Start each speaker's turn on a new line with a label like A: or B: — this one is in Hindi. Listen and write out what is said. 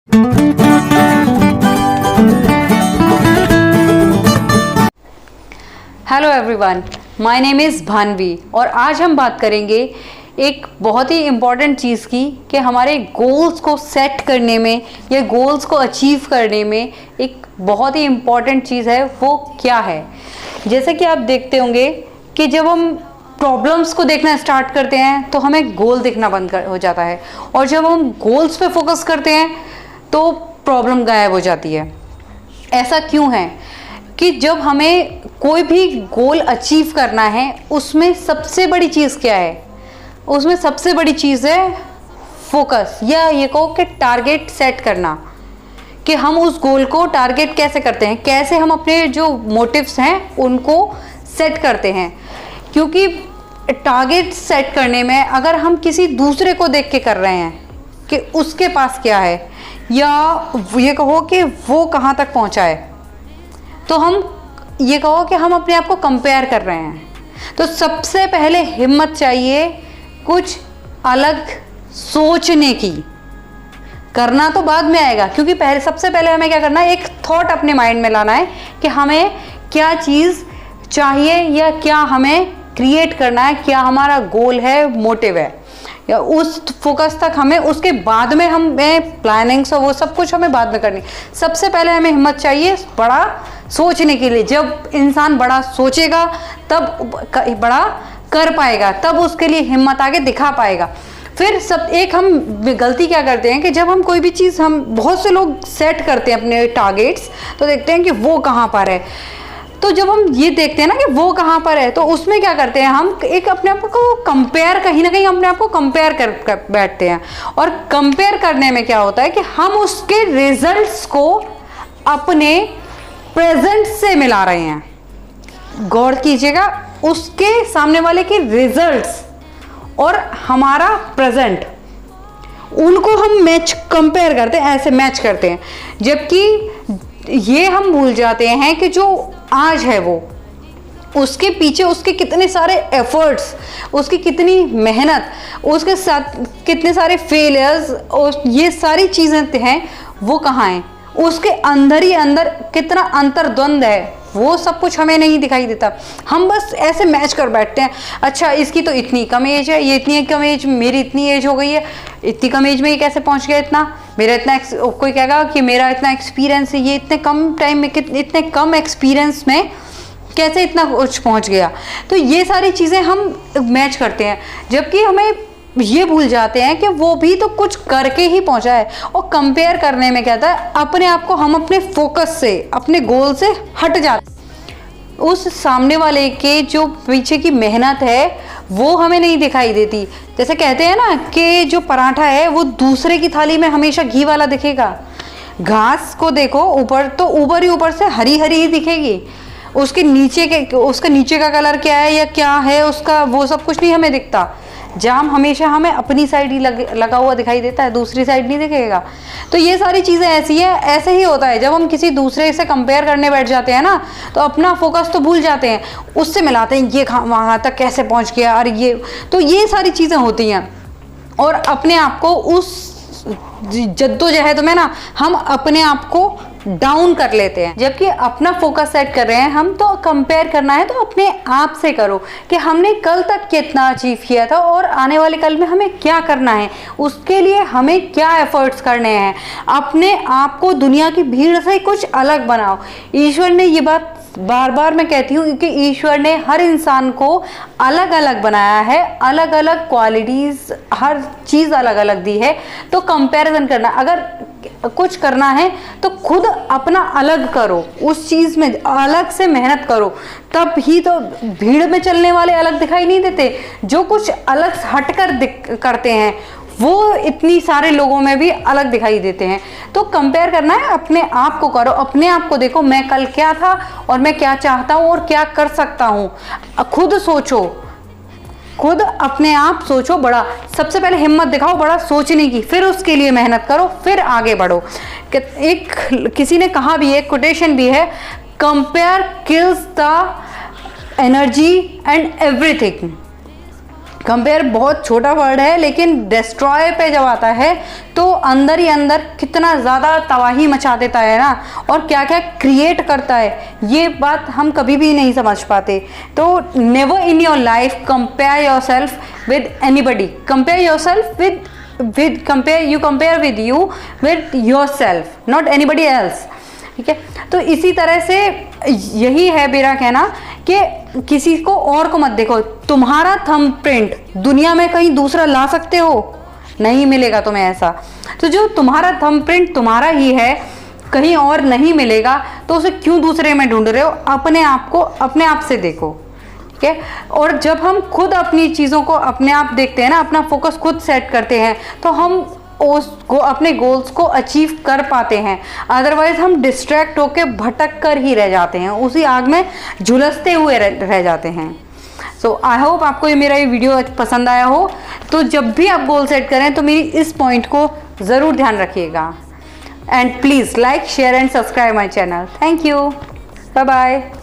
A: Hello everyone, my name is Bhanvi और आज हम बात करेंगे एक बहुत ही इम्पॉर्टेंट चीज़ की कि हमारे गोल्स को सेट करने में या गोल्स को अचीव करने में एक बहुत ही इम्पॉर्टेंट चीज़ है। वो क्या है? जैसे कि आप देखते होंगे कि जब हम प्रॉब्लम्स को देखना स्टार्ट करते हैं तो हमें गोल दिखना बंद हो जाता है, और जब हम गोल्स पे फोकस करते हैं तो प्रॉब्लम गायब हो जाती है। ऐसा क्यों है कि जब हमें कोई भी गोल अचीव करना है उसमें सबसे बड़ी चीज़ क्या है? उसमें सबसे बड़ी चीज़ है फोकस, या ये कहो कि टारगेट सेट करना, कि हम उस गोल को टारगेट कैसे करते हैं, कैसे हम अपने जो मोटिव्स हैं उनको सेट करते हैं। क्योंकि टारगेट सेट करने में अगर हम किसी दूसरे को देख के कर रहे हैं कि उसके पास क्या है, या ये कहो कि वो कहाँ तक पहुँचा है, तो हम ये कहो कि हम अपने आप को कंपेयर कर रहे हैं। तो सबसे पहले हिम्मत चाहिए कुछ अलग सोचने की। करना तो बाद में आएगा, क्योंकि सबसे पहले हमें क्या करना है, एक थॉट अपने माइंड में लाना है कि हमें क्या चीज़ चाहिए या क्या हमें क्रिएट करना है, क्या हमारा गोल है, मोटिव है, या उस फोकस तक हमें, उसके बाद में हमें प्लानिंग्स और वो सब कुछ हमें बाद में करनी। सबसे पहले हमें हिम्मत चाहिए बड़ा सोचने के लिए। जब इंसान बड़ा सोचेगा तब बड़ा कर पाएगा, तब उसके लिए हिम्मत आगे दिखा पाएगा। फिर एक हम गलती क्या करते हैं कि जब हम कोई भी चीज़, हम बहुत से लोग सेट करते हैं अपने टारगेट्स, तो देखते हैं कि वो कहाँ पर है। तो जब हम ये देखते हैं ना कि वो कहाँ पर है, तो उसमें क्या करते हैं, हम एक अपने आप को कंपेयर, कहीं ना कहीं अपने आप को कंपेयर कर बैठते हैं। और कंपेयर करने में क्या होता है कि हम उसके रिजल्ट्स को अपने प्रेजेंट से मिला रहे हैं। गौर कीजिएगा, उसके सामने वाले के रिजल्ट्स और हमारा प्रेजेंट, उनको हम कंपेयर करते हैं, ऐसे मैच करते हैं। जबकि ये हम भूल जाते हैं कि जो आज है वो, उसके पीछे उसके कितने सारे एफर्ट्स, उसकी कितनी मेहनत, उसके साथ कितने सारे फेलियर्स, और ये सारी चीज़ें हैं, वो कहाँ हैं, उसके अंदर ही अंदर कितना अंतर्द्वंद है, वो सब कुछ हमें नहीं दिखाई देता। हम बस ऐसे मैच कर बैठते हैं। अच्छा, इसकी तो इतनी कम एज है, ये इतनी कम एज, मेरी इतनी एज हो गई है, इतनी कम एज में ये कैसे पहुंच गया इतना, मेरा इतना कोई कहेगा कि मेरा इतना एक्सपीरियंस है, ये इतने कम टाइम में, इतने कम एक्सपीरियंस में कैसे इतना कुछ पहुंच गया। तो ये सारी चीज़ें हम मैच करते हैं, जबकि हमें ये भूल जाते हैं कि वो भी तो कुछ करके ही पहुंचा है। और कंपेयर करने में क्या था, अपने आप को हम अपने फोकस से, अपने गोल से हट जाते हैं। उस सामने वाले के जो पीछे की मेहनत है वो हमें नहीं दिखाई देती। जैसे कहते हैं ना कि जो पराठा है वो दूसरे की थाली में हमेशा घी वाला दिखेगा। घास को देखो ऊपर, तो ऊपर ही ऊपर से हरी हरी ही दिखेगी, उसके नीचे का कलर क्या है या क्या है उसका, वो सब कुछ नहीं हमें दिखता। जाम हमेशा हमें अपनी साइड ही लगा हुआ दिखाई देता है, दूसरी साइड नहीं दिखेगा। तो ये सारी चीज़ें ऐसी है, ऐसे ही होता है। जब हम किसी दूसरे से कंपेयर करने बैठ जाते हैं ना, तो अपना फोकस तो भूल जाते हैं, उससे मिलाते हैं, ये वहाँ तक कैसे पहुँच गया, और ये, तो ये सारी चीज़ें होती हैं। और अपने आप को उस जद्दोजहद में ना हम अपने आप को डाउन कर लेते हैं। जबकि अपना फोकस सेट कर रहे हैं हम, तो कंपेयर करना है तो अपने आप से करो कि हमने कल तक कितना अचीव किया था और आने वाले कल में हमें क्या करना है, उसके लिए हमें क्या एफर्ट्स करने हैं। अपने आप को दुनिया की भीड़ से कुछ अलग बनाओ। ईश्वर ने ये बात बार बार मैं कहती हूँ कि ईश्वर ने हर इंसान को अलग अलग बनाया है, अलग अलग क्वालिटीज़, हर चीज़ अलग अलग दी है। तो कंपैरिजन करना, अगर कुछ करना है तो खुद अपना अलग करो, उस चीज़ में अलग से मेहनत करो, तब ही तो भीड़ में चलने वाले अलग दिखाई नहीं देते। जो कुछ अलग हटकर करते हैं वो इतनी सारे लोगों में भी अलग दिखाई देते हैं। तो कंपेयर करना है, अपने आप को करो, अपने आप को देखो, मैं कल क्या था और मैं क्या चाहता हूँ और क्या कर सकता हूँ। खुद सोचो, खुद अपने आप सोचो बड़ा। सबसे पहले हिम्मत दिखाओ बड़ा सोचने की, फिर उसके लिए मेहनत करो, फिर आगे बढ़ो। किसी ने कहा भी है, कोटेशन भी है, compare kills the energy and everything. Compare बहुत छोटा वर्ड है, लेकिन डिस्ट्रॉय पे जब आता है तो अंदर ही अंदर कितना ज़्यादा तबाही मचा देता है ना, और क्या क्या क्रिएट करता है, ये बात हम कभी भी नहीं समझ पाते। तो never in your life compare your self with anybody, compare your self compare with you with your self, not anybody else. ठीक है, तो इसी तरह से यही है मेरा कहना कि किसी को और को मत देखो। तुम्हारा थंबप्रिंट दुनिया में कहीं दूसरा ला सकते हो? नहीं मिलेगा तुम्हें ऐसा। तो जो तुम्हारा थंबप्रिंट तुम्हारा ही है, कहीं और नहीं मिलेगा, तो उसे क्यों दूसरे में ढूंढ रहे हो? अपने आप को अपने आप से देखो। ठीक है, और जब हम खुद अपनी चीज़ों को अपने आप देखते हैं ना, अपना फोकस खुद सेट करते हैं, तो हम उसको अपने गोल्स को अचीव कर पाते हैं। अदरवाइज हम डिस्ट्रैक्ट होकर भटक कर ही रह जाते हैं, उसी आग में झुलसते हुए रह जाते हैं। सो आई होप आपको मेरा ये वीडियो पसंद आया हो। तो जब भी आप गोल सेट करें तो मेरी इस पॉइंट को ज़रूर ध्यान रखिएगा। And please like, share and subscribe my channel. Thank you, bye bye.